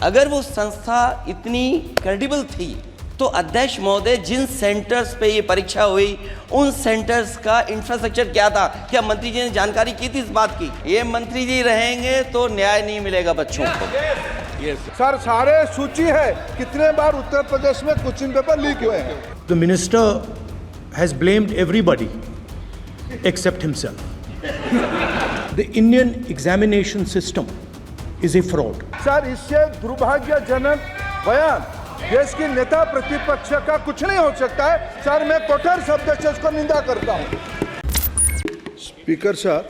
अगर वो संस्था इतनी क्रेडिबल थी तो अध्यक्ष महोदय जिन सेंटर्स पे ये परीक्षा हुई उन सेंटर्स का इंफ्रास्ट्रक्चर क्या था? क्या मंत्री जी ने जानकारी की थी इस बात की? ये मंत्री जी रहेंगे तो न्याय नहीं मिलेगा बच्चों को। सर सारे सूची है कितने बार उत्तर प्रदेश में क्वेश्चन पेपर लीक हुए हैं। The minister has blamed everybody except himself. The Indian examination system is a fraud. Sir इससे दुर्भाग्यजनक बयान देश की नेता प्रतिपक्ष का कुछ नहीं हो सकता है। सर मैं कठोर शब्द से इसको निंदा करता हूँ। Speaker sir,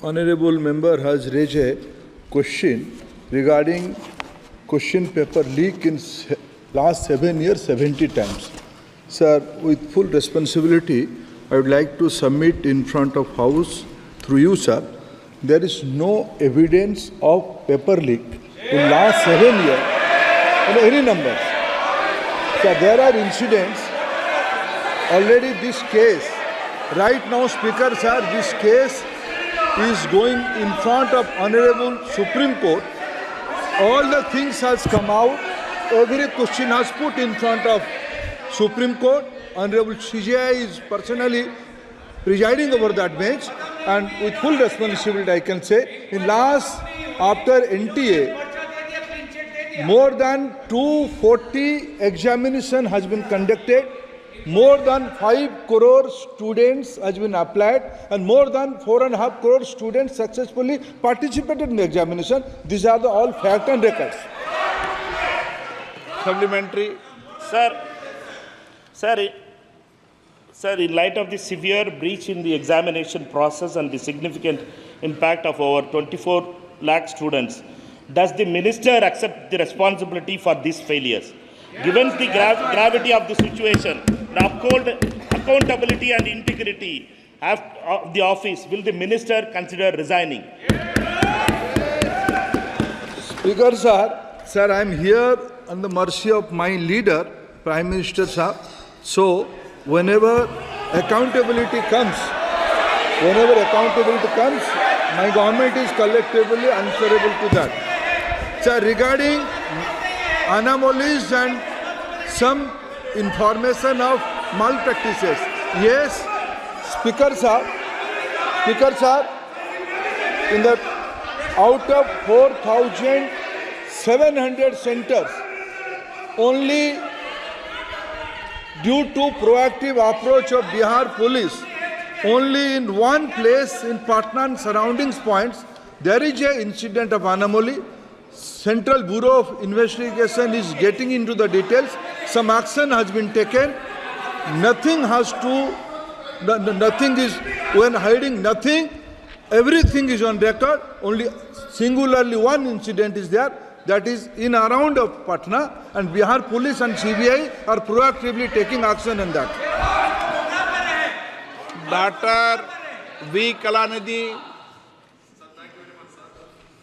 honorable member has raised a question regarding question paper leak in last 7 years 70 times. Sir, with full responsibility, I would like to submit in front of House through you, sir. There is no evidence of paper leak in last 7 years. Any numbers. So there are incidents. Already this case, right now, Speaker sir, this case is going in front of Honorable Supreme Court. All the things has come out. Every question has put in front of Supreme Court. Honorable CJI is personally presiding over that bench, and with full responsibility I can say, in last, after NTA, more than 240 examination has been conducted, more than 5 crore students has been applied, and more than 4.5 crore students successfully participated in the examination. These are the all fact and records. Supplementary. Sir, in light of the severe breach in the examination process and the significant impact of over 24 lakh students, does the minister accept the responsibility for these failures? Given the gravity of the situation, the uphold accountability and integrity of the office, will the minister consider resigning? Speaker sir, I am here on the mercy of my leader, Prime Minister sir. So, whenever accountability comes, my government is collectively answerable to that. Sir, regarding anomalies and some information of malpractices, yes, Speaker sir, in the out of 4,700 centers, only due to proactive approach of Bihar police, only in one place in Patna and surroundings points, there is an incident of anomaly. Central Bureau of Investigation is getting into the details. Some action has been taken. Nothing is, when hiding nothing, everything is on record. Only singularly one incident is there. That is in around of Patna, and Bihar police and CBI are proactively taking action on that. Dr. V. Kalanidhi.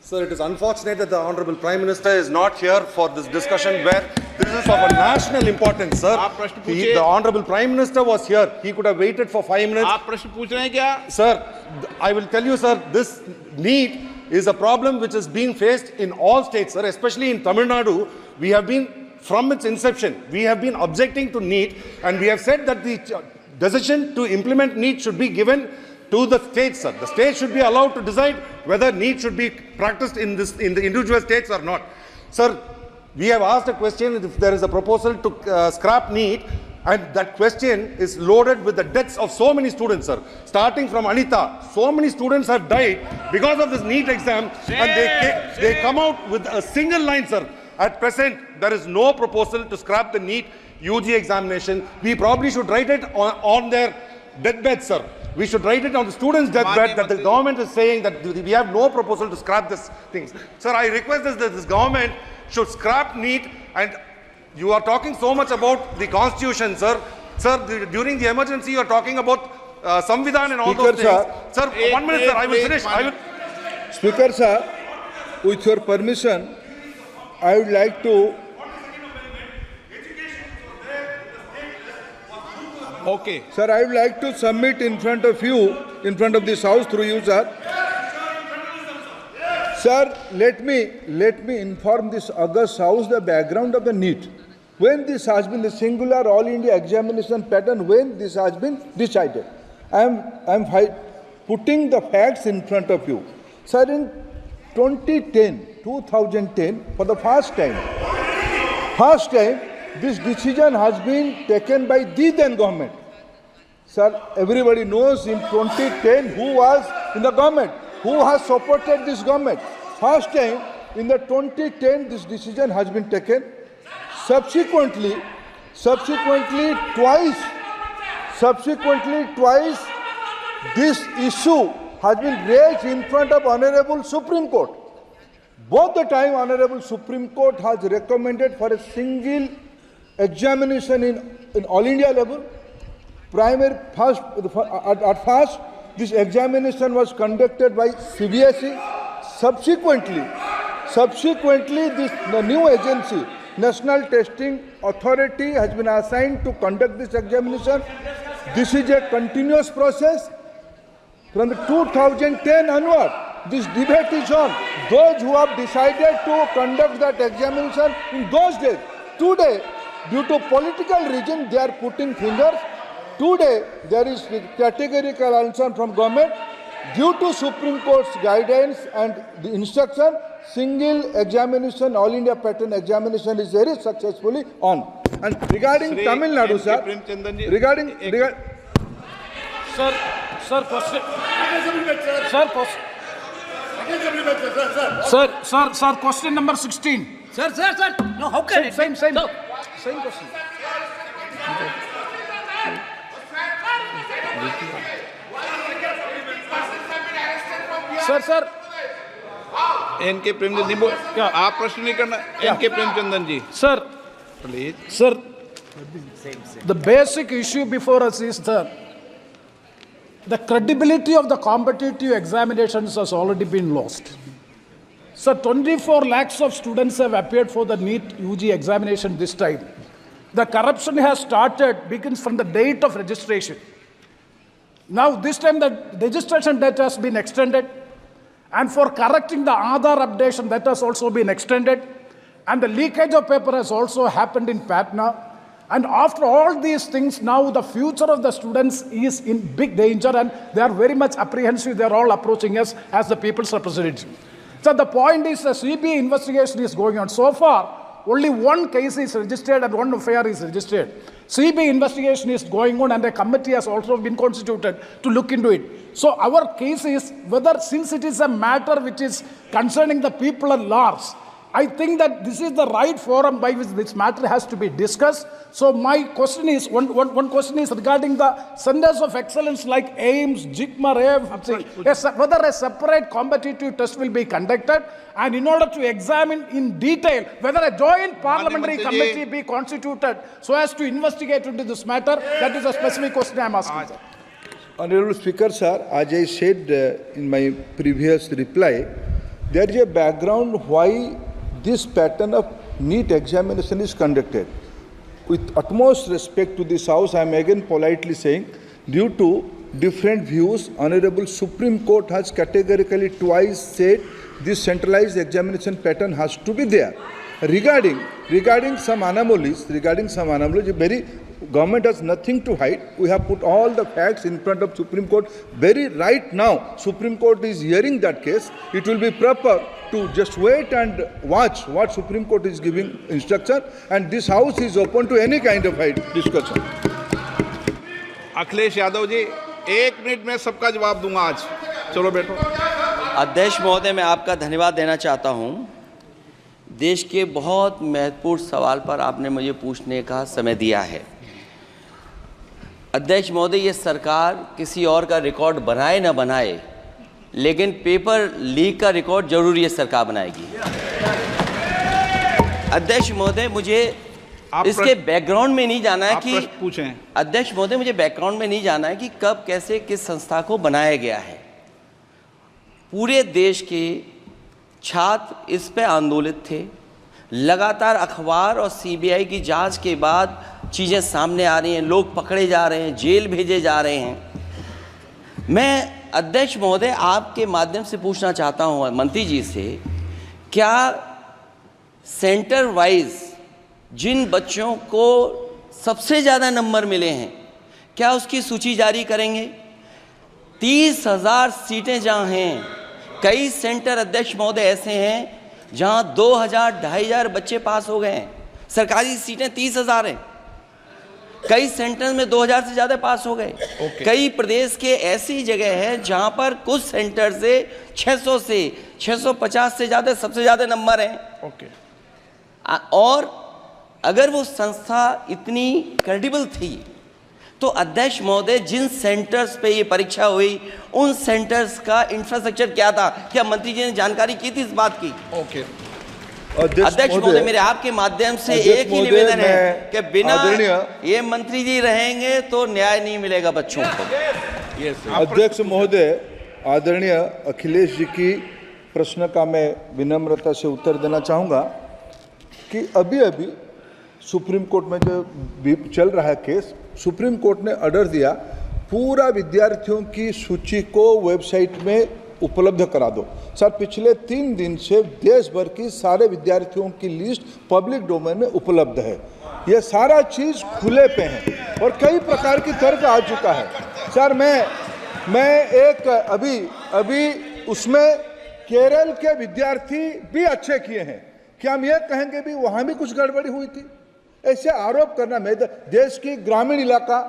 Sir, it is unfortunate that the Honorable Prime Minister is not here for this discussion where this is of a national importance, sir. The Honorable Prime Minister was here. He could have waited for 5 minutes. आप प्रश्न पूछ रहे हैं क्या? Sir, I will tell you, sir, this NEET is a problem which is being faced in all states, sir, especially in Tamil Nadu. We have been, from its inception, we have been objecting to NEET, and we have said that the decision to implement NEET should be given to the states, sir. The states should be allowed to decide whether NEET should be practiced in the individual states or not. Sir, we have asked a question if there is a proposal to scrap NEET, and that question is loaded with the deaths of so many students, sir. Starting from Anita, so many students have died because of this NEET exam, and they come out with a single line, sir. At present, there is no proposal to scrap the NEET UG examination. We probably should write it on their deathbed, sir. We should write it on the students' deathbed that the government is saying that we have no proposal to scrap this thing. Sir, I request that this government should scrap NEET. And you are talking so much about the constitution, sir. Sir, during the emergency, you are talking about Samvidhan and all those things. Sir, 1 minute, sir. I will finish. Speaker sir, with your permission, I would like to. Okay. Sir, I would like to submit in front of you, in front of this house through you, sir. Sir, let me inform this august House the background of the NEET. When this has been the singular all India examination pattern, when this has been decided. I am putting the facts in front of you. Sir, in 2010, for the first time, this decision has been taken by the then government. Sir, everybody knows in 2010 who was in the government, who has supported this government. First time in the 2010 this decision has been taken. Subsequently twice this issue has been raised in front of Honorable Supreme Court. Both the time Honorable Supreme Court has recommended for a single examination in all India level. At first, this examination was conducted by CBSE. Subsequently, the new agency, National Testing Authority, has been assigned to conduct this examination. This is a continuous process. From the 2010 onward, this debate is on. Those who have decided to conduct that examination in those days, today, due to political reason, they are putting fingers. Today, there is categorical answer from government. Due to Supreme Court's guidance and the instruction, single examination, all India pattern examination is very successfully on. And regarding Tamil Nadu, sir, question number 16. Sir. No, how can Same question. Sir N K Premchand ji आप प्रश्न नहीं करना N K Premchandan ji sir please sir, the basic issue before us is the credibility of the competitive examinations has already been lost. So 24 lakhs of students have appeared for the NEET UG examination this time. The corruption has begins from the date of registration. Now this time the registration date has been extended, and for correcting the Aadhaar updation, that has also been extended, and the leakage of paper has also happened in Patna. And after all these things, now the future of the students is in big danger, and they are very much apprehensive. They are all approaching us as the people's representative. So the point is, the CBI investigation is going on. So far, only one case is registered and one affair is registered. CBI investigation is going on, and a committee has also been constituted to look into it. So our case is whether, since it is a matter which is concerning the people at large, I think that this is the right forum by which this matter has to be discussed. So my question is, one question is regarding the centers of excellence like AIMS, JIGMA, AFC, whether a separate competitive test will be conducted, and in order to examine in detail whether a joint parliamentary committee be constituted so as to investigate into this matter. That is a specific question I am asking. Honorable Speaker, sir, as I said in my previous reply, there is a background why this pattern of NEET examination is conducted. With utmost respect to this House, I am again politely saying, due to different views, Honorable Supreme Court has categorically twice said this centralized examination pattern has to be there. Regarding some anomalies, very government has nothing to hide. We have put all the facts in front of Supreme Court. Very right now, Supreme Court is hearing that case. It will be proper to just wait and watch what Supreme Court is giving instruction, and this House is open to any kind of discussion. Akhilesh Yadav ji 1 minute में सबका जवाब दूंगा आज. चलो बैठो. अध्यक्ष महोदय, मैं आपका धन्यवाद देना चाहता हूं. देश के बहुत महत्वपूर्ण सवाल पर आपने मुझे पूछने का समय दिया है. अध्यक्ष महोदय, ये सरकार किसी और का रिकॉर्ड बनाए ना बनाए, लेकिन पेपर लीक का रिकॉर्ड जरूर ये सरकार बनाएगी. अध्यक्ष महोदय, मुझे इसके बैकग्राउंड में नहीं जाना है कि पूछें. अध्यक्ष महोदय, मुझे बैकग्राउंड में नहीं जाना है कि कब कैसे किस संस्था को बनाया गया है. पूरे देश के छात्र इस पे आंदोलित थे. लगातार अखबार और सीबीआई की जांच के बाद चीज़ें सामने आ रही हैं, लोग पकड़े जा रहे हैं, जेल भेजे जा रहे हैं. मैं अध्यक्ष महोदय आपके माध्यम से पूछना चाहता हूं मंत्री जी से, क्या सेंटर वाइज जिन बच्चों को सबसे ज़्यादा नंबर मिले हैं, क्या उसकी सूची जारी करेंगे? 30,000 सीटें जहाँ हैं, कई सेंटर अध्यक्ष महोदय ऐसे हैं जहाँ 2,000 2,500 बच्चे पास हो गए हैं। सरकारी सीटें 30,000 हैं, कई सेंटर में 2,000 से ज़्यादा पास हो गए। कई प्रदेश के ऐसी जगह है जहाँ पर कुछ सेंटर से 600 से 650 से ज़्यादा सबसे ज़्यादा नंबर हैं। और अगर वो संस्था इतनी क्रेडिबल थी तो अध्यक्ष महोदय जिन सेंटर्स पे ये परीक्षा हुई उन सेंटर्स का इंफ्रास्ट्रक्चर क्या था? क्या मंत्री जी ने जानकारी की थी इस बात की? अध्यक्ष महोदय, मेरे आपके माध्यम से एक ही निवेदन है कि बिना ये मंत्री जी रहेंगे तो न्याय नहीं मिलेगा बच्चों को। अध्यक्ष महोदय, आदरणीय अखिलेश जी की प्रश्न का मैं विनम्रता से उत्तर देना चाहूँगा कि अभी अभी सुप्रीम कोर्ट में जो चल रहा है केस, सुप्रीम कोर्ट ने ऑर्डर दिया पूरा विद्यार्थियों की सूची को वेबसाइट में उपलब्ध करा दो। सर, पिछले 3 दिन से देश भर की सारे विद्यार्थियों की लिस्ट पब्लिक डोमेन में उपलब्ध है। ये सारा चीज़ खुले पे है और कई प्रकार की तर्क आ चुका है। सर, मैं एक अभी उसमें केरल के विद्यार्थी भी अच्छे किए हैं, क्या हम ये कहेंगे भी वहाँ भी कुछ गड़बड़ी हुई थी? ऐसे आरोप करना, मैं देश की ग्रामीण इलाका,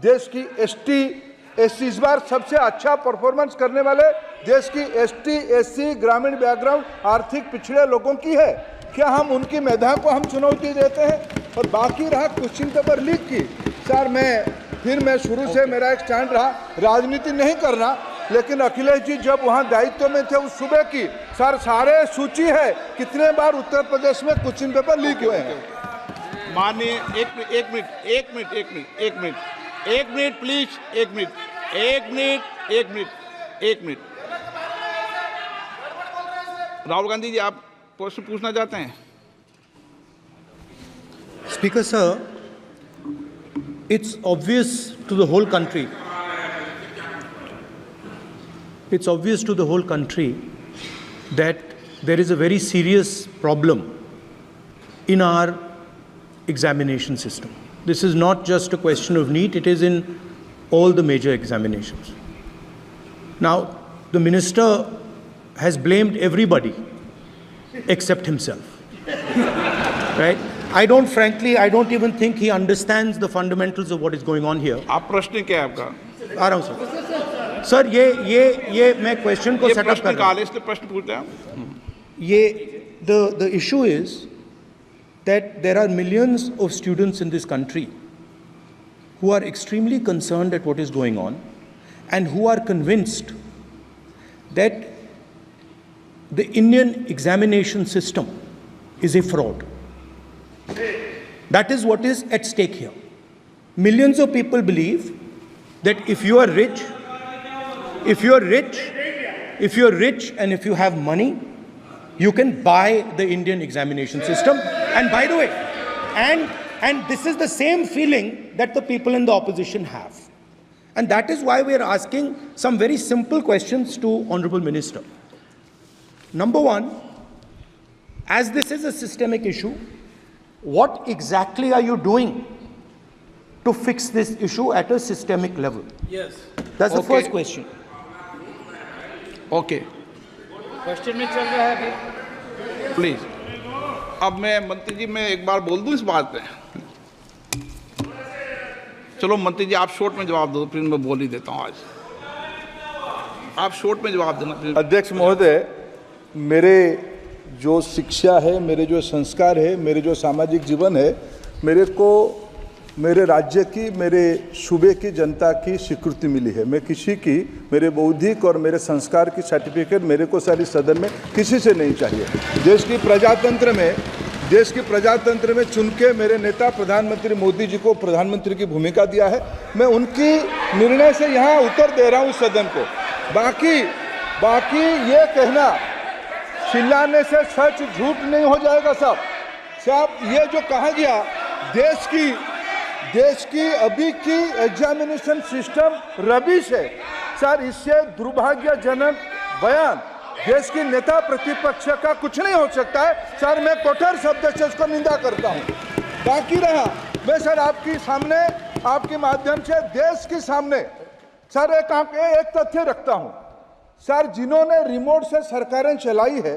देश की एसटी इस बार सबसे अच्छा परफॉर्मेंस करने वाले देश की एसटी ग्रामीण बैकग्राउंड आर्थिक पिछड़े लोगों की है। क्या हम उनकी मेधा को हम चुनौती देते हैं? और बाकी रहा क्वेश्चन पेपर लीक की, सर मैं शुरू से मेरा एक स्टैंड रहा राजनीति नहीं करना, लेकिन अखिलेश जी जब वहाँ दायित्व में थे उस सूबे की, सर सारे सूची है कितने बार उत्तर प्रदेश में क्वेश्चन पेपर लीक हुए हैं। माननीय एक मिनट प्लीज, एक मिनट। राहुल गांधी जी, आप प्रश्न पूछना चाहते हैं? Speaker sir, it's obvious to the whole country. It's obvious to the whole country that there is a very serious problem in our examination system. This is not just a question of NEET, it is in all the major examinations. Now, the minister has blamed everybody except himself. Right? I don't even think he understands the fundamentals of what is going on here. आप प्रश्न क्या है आपका? आ रहा हूँ sir. Sir ये मैं question को सेटअप कर रहा हूँ। इसलिए प्रश्न पूछते हैं। ये the issue is that there are millions of students in this country who are extremely concerned at what is going on and who are convinced that the Indian examination system is a fraud. That is what is at stake here. Millions of people believe that if you are rich and if you have money, you can buy the Indian examination system. And by the way, and this is the same feeling that the people in the opposition have. And that is why we are asking some very simple questions to Honorable Minister. Number one, as this is a systemic issue, what exactly are you doing to fix this issue at a systemic level? Yes. That's the first question. Okay, question में चल रहा है अभी। Please. अब मंत्री जी, मैं एक बार बोल दूं इस बात पे? चलो मंत्री जी, आप शॉर्ट में जवाब दो, फिर मैं बोल ही देता हूं। आज आप शॉर्ट में जवाब देना। अध्यक्ष महोदय, मेरे जो शिक्षा है, मेरे जो संस्कार है, मेरे जो सामाजिक जीवन है, मेरे को मेरे राज्य की, मेरे सूबे की जनता की स्वीकृति मिली है। मैं किसी की, मेरे बौद्धिक और मेरे संस्कार की सर्टिफिकेट मेरे को सारी सदन में किसी से नहीं चाहिए। देश की प्रजातंत्र में चुन के मेरे नेता प्रधानमंत्री मोदी जी को प्रधानमंत्री की भूमिका दिया है। मैं उनकी निर्णय से यहाँ उत्तर दे रहा हूँ सदन को। बाकी ये कहना चिल्लाने से सच झूठ नहीं हो जाएगा साहब। ये जो कहा गया देश की अभी की एग्जामिनेशन सिस्टम रबिश है, सर इससे दुर्भाग्यजनक बयान देश की नेता प्रतिपक्ष का कुछ नहीं हो सकता है। सर मैं कठोर शब्द से इसको निंदा करता हूं। बाकी रहा, मैं सर आपके सामने, आपके माध्यम से देश के सामने सर एक तथ्य रखता हूं। सर जिन्होंने रिमोट से सरकारें चलाई है,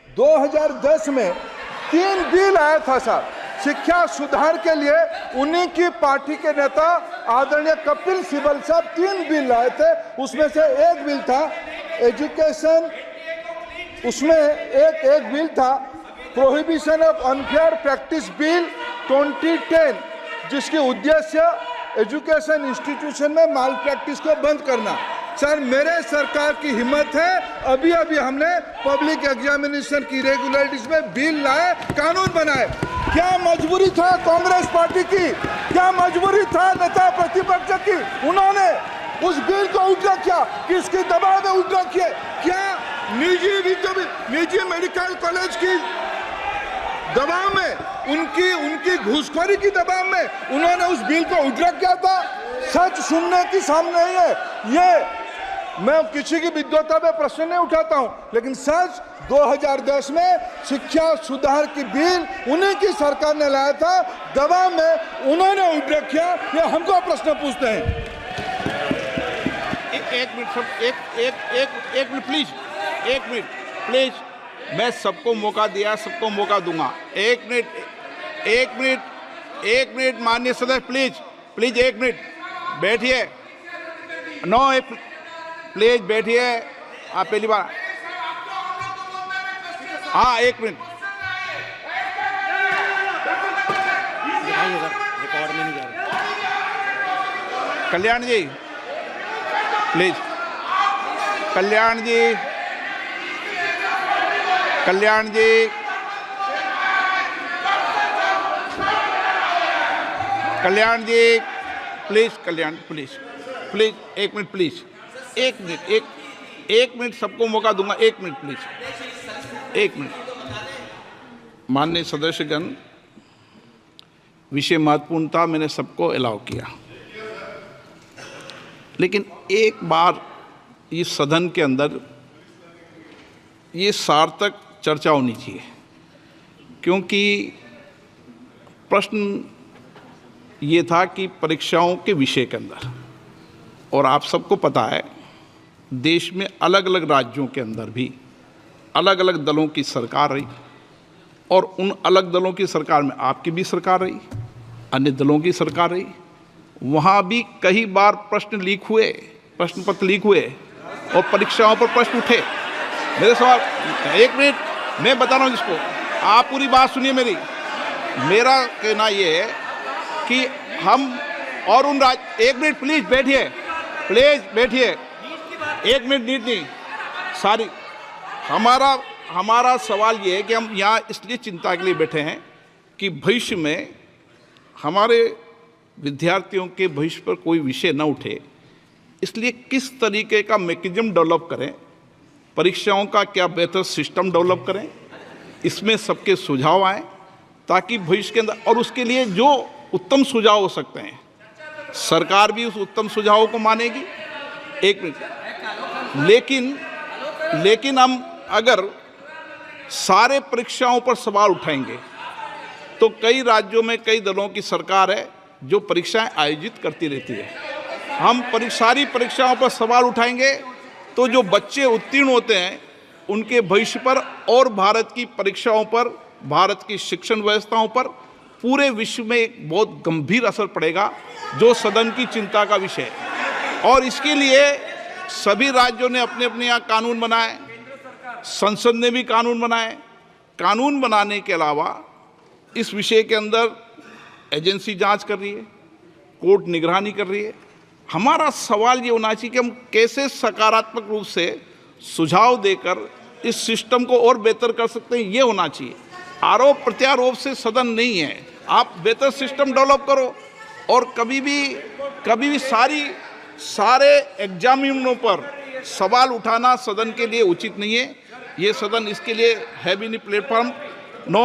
2010 में 3 बिल आया था सर शिक्षा सुधार के लिए। उन्हीं की पार्टी के नेता आदरणीय कपिल सिब्बल साहब 3 बिल लाए थे। उसमें से एक बिल था एजुकेशन, उसमें एक बिल था prohibition of unfair practice bill 2010, जिसकी उद्देश्य एजुकेशन इंस्टीट्यूशन में माल प्रैक्टिस को बंद करना। सर मेरे सरकार की हिम्मत है, अभी हमने पब्लिक एग्जामिनेशन की इरेगुलरिटीज में बिल लाए, कानून बनाए। क्या मजबूरी था कांग्रेस पार्टी की, क्या मजबूरी था नेता प्रतिपक्ष की? उन्होंने उस बिल को उल्टा किया, किसके दबाव में उल्टा किया? क्या निजी मेडिकल कॉलेज की दबाव में, उनकी घूसखोरी की दबाव में उन्होंने उस बिल को उल्टा किया था? सच सुनने की सामने नहीं है। ये मैं किसी की विद्वता पे प्रश्न नहीं उठाता हूं, लेकिन सच 2010 में शिक्षा सुधार की बिल उन्हीं की सरकार ने लाया था, दबाव में उन्होंने उल्टा किया। ये हमको प्रश्न पूछते हैं। एक मिनट प्लीज, एक मिनट प्लीज, मैं सबको मौका दिया, सबको मौका दूंगा। एक मिनट माननीय सदस्य, प्लीज 1 मिनट बैठिए। प्लीज बैठिए, आप पहली बार। हाँ 1 मिनट। रिकॉर्ड में नहीं जा रहा। Kalyan ji please, Kalyan ji please, Kalyan please 1 minute please, 1 minute सबको मौका दूंगा। 1 मिनट प्लीज, 1 मिनट। माननीय सदस्यगण, विषय महत्वपूर्ण था, मैंने सबको अलाउ किया, लेकिन एक बार इस सदन के अंदर ये सार्थक चर्चा होनी चाहिए, क्योंकि प्रश्न ये था कि परीक्षाओं के विषय के अंदर, और आप सबको पता है देश में अलग अलग राज्यों के अंदर भी अलग अलग दलों की सरकार रही, और उन अलग दलों की सरकार में आपकी भी सरकार रही, अन्य दलों की सरकार रही। वहाँ भी कई बार प्रश्न लीक हुए, प्रश्न पत्र लीक हुए और परीक्षाओं पर प्रश्न उठे। मेरे सवाल, 1 मिनट मैं बता रहा हूँ जिसको, आप पूरी बात सुनिए मेरी। मेरा कहना ये है कि हम और उन 1 मिनट प्लीज बैठिए, 1 मिनट नीट नहीं, सारी हमारा सवाल ये है कि हम यहाँ इसलिए चिंता के लिए बैठे हैं कि भविष्य में हमारे विद्यार्थियों के भविष्य पर कोई विषय न उठे, इसलिए किस तरीके का मैकेनिज्म डेवलप करें, परीक्षाओं का क्या बेहतर सिस्टम डेवलप करें, इसमें सबके सुझाव आएँ ताकि भविष्य के अंदर, और उसके लिए जो उत्तम सुझाव हो सकते हैं सरकार भी उस उत्तम सुझावों को मानेगी। 1 मिनट। लेकिन हम अगर सारे परीक्षाओं पर सवाल उठाएंगे तो कई राज्यों में कई दलों की सरकार है जो परीक्षाएं आयोजित करती रहती है। हम सारी परीक्षाओं पर सवाल उठाएंगे तो जो बच्चे उत्तीर्ण होते हैं उनके भविष्य पर और भारत की परीक्षाओं पर, भारत की शिक्षण व्यवस्थाओं पर, पूरे विश्व में एक बहुत गंभीर असर पड़ेगा, जो सदन की चिंता का विषय है। और इसके लिए सभी राज्यों ने अपने अपने यहाँ कानून बनाए, संसद ने भी कानून बनाए। कानून बनाने के अलावा इस विषय के अंदर एजेंसी जांच कर रही है, कोर्ट निगरानी कर रही है। हमारा सवाल ये होना चाहिए कि हम कैसे सकारात्मक रूप से सुझाव देकर इस सिस्टम को और बेहतर कर सकते हैं, ये होना चाहिए। आरोप प्रत्यारोप से सदन नहीं है। आप बेहतर सिस्टम डेवलप करो, और कभी भी सारे एग्जामिनरों पर सवाल उठाना सदन के लिए उचित नहीं है। ये सदन इसके लिए है भी नहीं प्लेटफॉर्म। नो।